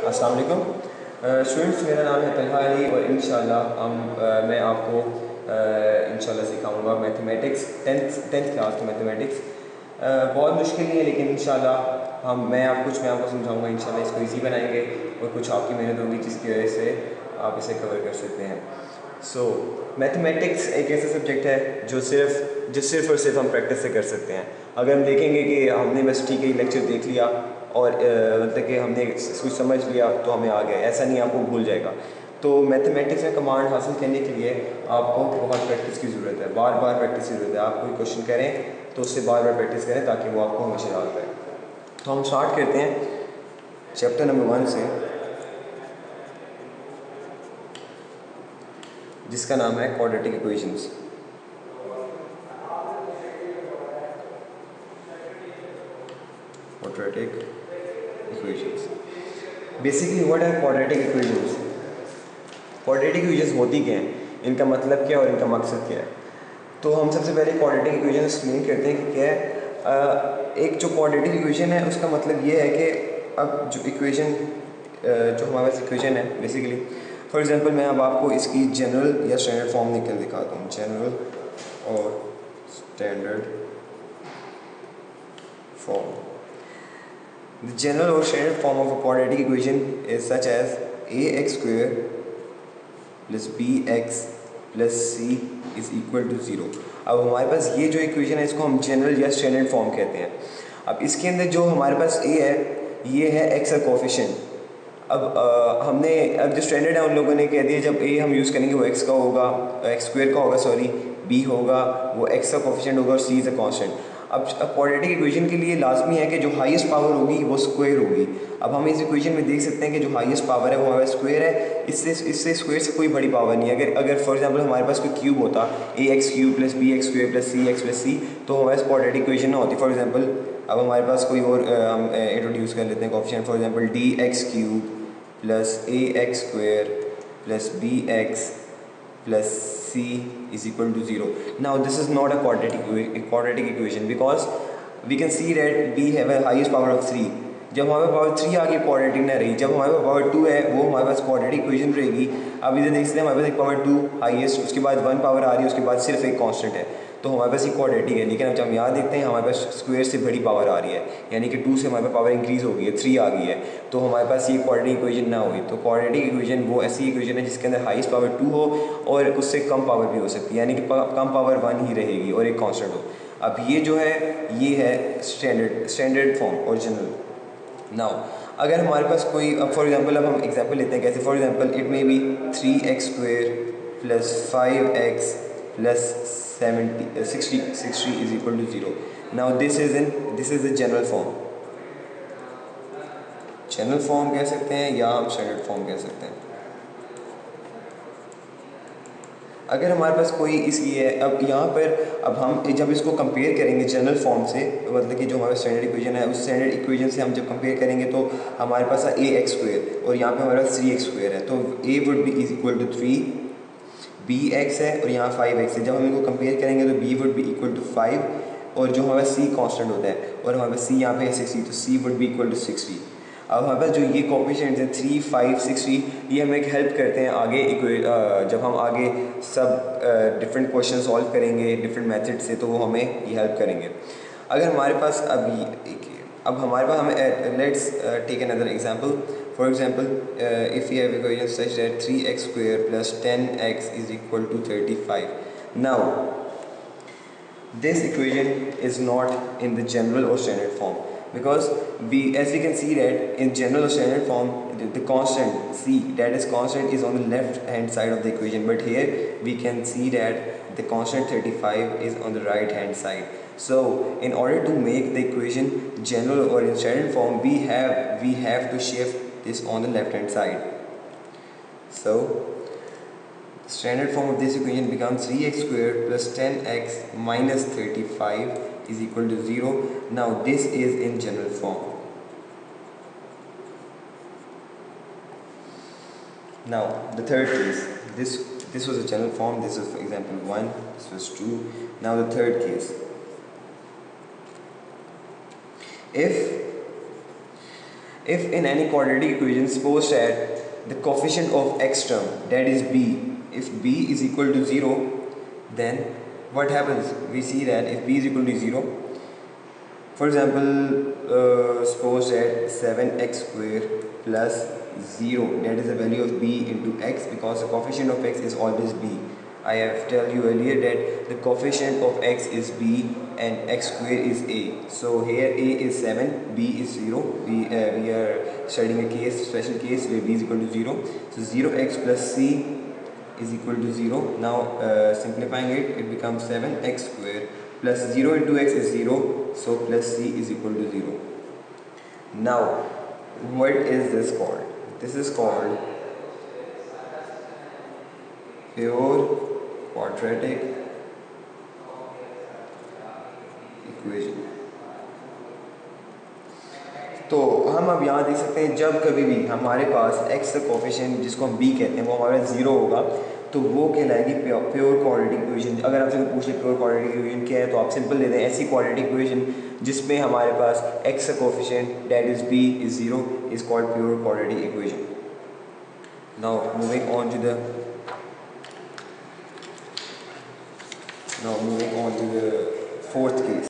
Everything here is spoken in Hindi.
अस्सलाम वालेकुम स्टूडेंट्स, मेरा नाम है तलहा अली और इंशाल्लाह मैं आपको इंशाल्लाह सिखाऊंगा मैथमेटिक्स टेंथ क्लास की मैथमेटिक्स। बहुत मुश्किल नहीं है लेकिन इंशाल्लाह मैं आपको समझाऊंगा। इंशाल्लाह इसको इजी बनाएंगे और कुछ आपकी मेहनत होगी जिसकी वजह से आप इसे कवर कर सकते हैं। मैथमेटिक्स एक ऐसा सब्जेक्ट है जो सिर्फ और सिर्फ हम प्रैक्टिस से कर सकते हैं। अगर हम देखेंगे कि हमने बस ठीक है लेक्चर देख लिया और मतलब कि हमने कुछ समझ लिया तो हमें आ गया, ऐसा नहीं, आपको भूल जाएगा। तो मैथमेटिक्स में कमांड हासिल करने के लिए आपको बहुत प्रैक्टिस की ज़रूरत है, बार बार प्रैक्टिस की ज़रूरत है। आप कोई क्वेश्चन करें तो उससे बार बार प्रैक्टिस करें ताकि वो आपको हमेशा याद रहे। तो हम स्टार्ट करते हैं चैप्टर नंबर 1 से, जिसका नाम है quadratic equations. Quadratic equations, basically what are quadratic equations? Quadratic equations होती क्या हैं, इनका मतलब क्या है और इनका मकसद क्या है? तो हम सबसे पहले क्वाड्रेटिक इक्वेशन एक्सप्लेन करते हैं कि क्या है। एक जो क्वाड्रेटिक इक्वेशन है उसका मतलब ये है कि अब जो इक्वेशन जो हमारे पास इक्वेशन है बेसिकली, फॉर एग्जांपल मैं अब आपको इसकी जनरल या स्टैंडर्ड फॉर्म निकल दिखाता हूँ। जनरल और standard form. The general or standard form of a quadratic equation is such as ax square plus bx plus c is equal to 0। अब हमारे पास ये जो इक्वेशन है इसको हम जनरल या स्टैंडर्ड फॉर्म कहते हैं। अब इसके अंदर जो हमारे पास a है ये है x का कोफिशिएंट। हमने अब जो स्टैंडर्ड है उन लोगों ने कह दिया जब a हम यूज़ करेंगे वो x का होगा, x स्क्वायर का होगा, सॉरी, b होगा, वो x का कोफिशिएंट होगा और c इज़ अ कांस्टेंट। अब क्वाड्रेटिक इक्वेशन के लिए लाजमी है कि जो हाईएस्ट पावर होगी वो स्क्वायर होगी। अब हम इस इक्वेशन में देख सकते हैं कि जो हाईएस्ट पावर है वो हमारा स्क्वायर है, इससे स्क्वायर से कोई बड़ी पावर नहीं है। अगर फॉर एग्जांपल हमारे पास कोई क्यूब होता ax cube plus bx square plus cx plus c, तो हमारे पास क्वाड्रेटिक इक्वेशन ना होती। फॉर एग्जांपल अब हमारे पास कोई और हम इंट्रोड्यूस कर लेते हैं coefficient, for example dx cube plus ax square plus bx plus c is equal to 0. Now this is not a quadratic equation because we can see that we have a highest power of 3। जब हमारे पावर 3 आ गई क्वाड्रेटिक ना रही, जब हमारे पास पावर 2 है वो हमारे पास क्वाड्रेटिक इक्वेशन रहेगी। अब इधर देख सकते हैं हमारे पास एक पावर 2 हाईएस्ट, उसके बाद 1 पावर आ रही है, उसके बाद सिर्फ एक कांस्टेंट है, तो हमारे पास ये क्वाड्रेटिक है। लेकिन अब जब हम यहाँ देखते हैं हमारे पास स्क्वायर से बड़ी पावर आ रही है, यानी कि 2 से हमारे पास पावर इंक्रीज़ हो गई है, 3 आ गई है, तो हमारे पास ये क्वाड्रेटिक इक्वेशन ना हुई। तो क्वाड्रेटिक इक्वेशन वो ऐसी इक्वेशन है जिसके अंदर हाईएस्ट पावर 2 हो और उससे कम पावर भी हो सकती है, यानी कि कम पावर 1 ही रहेगी और एक कांस्टेंट हो। अब ये जो है ये है स्टैंडर्ड फॉर्म और जनरल। नाउ अगर हमारे पास कोई, अब फॉर एग्जांपल अब हम एग्जांपल लेते हैं कैसे। For example it may be 3x square plus 5x plus 60 is equal to 0। Now this is the general form. General form कह सकते हैं या हम स्टैंडर्ड फॉर्म कह सकते हैं। अगर हमारे पास कोई इसकी है, अब यहाँ पर अब हम जब इसको कंपेयर करेंगे जनरल फॉर्म से, मतलब कि जो हमारा स्टैंडर्ड इक्वेशन है उस स्टैंडर्ड इक्वेशन से हम जब कंपेयर करेंगे तो हमारे पास है ax स्क्वायर और यहाँ पे हमारे पास 3x स्क्वायर है, तो a would be is equal to 3, bx है और यहाँ 5x है। जब हम इनको कंपेयर करेंगे तो b would be equal to 5 और जो हमारे पास c कांस्टेंट होता है और हमारे पास c यहाँ पे है 60, तो c would be equal to 60। अब हमारे पास जो ये कोफिशिएंट्स हैं 3, 5, 60, ये हमें हेल्प करते हैं आगे जब हम आगे सब डिफरेंट क्वेश्चन सॉल्व करेंगे डिफरेंट मेथड से, तो वो हमें ये हेल्प करेंगे। अगर हमारे पास अब हमारे पास हमें let's take another example. For example if you have equation such that 3x square plus 10x is equal to 35। Now this equation is not in the general or standard form because as we can see that in general or standard form the constant c, that is constant, is on the left hand side of the equation, but here we can see that the constant 35 is on the right hand side. So in order to make the equation general or in standard form we have to shift this on the left hand side. So standard form of this equation becomes 3x squared plus 10x minus 35 is equal to 0. Now this is in general form. Now the third case, this was a general form, this is for example 1, this was 2. Now the third case, If in any quadratic equation, suppose that the coefficient of x term, that is b, if b is equal to 0, then what happens? We see that if b is equal to 0, for example, suppose that 7x square plus 0, that is the value of b into x, because the coefficient of x is always b. I have told you earlier that the coefficient of x is b and x square is a. So here a is 7, b is 0. We are studying a special case where b is equal to 0. So 0x plus c is equal to 0. Now simplifying it, it becomes 7x square plus 0 into x is 0. So plus c is equal to 0. Now what is this called? This is called pure quadratic equation. तो हम अब यहाँ देख सकते हैं जब कभी भी हमारे पास x का कोफिशिएंट जिसको हम b कहते हैं वो हमारे 0 होगा तो वो कहलाएगी प्योर क्वाड्रेटिक इक्वेशन। अगर आपसे कोई पूछ ले प्योर क्वाड्रेटिक इक्वेशन क्या है तो आप सिंपल ले दें ऐसी क्वाड्रेटिक इक्वेशन जिसमें हमारे पास x का coefficient that is b is 0 is called pure quadratic equation. Now moving on to the fourth case.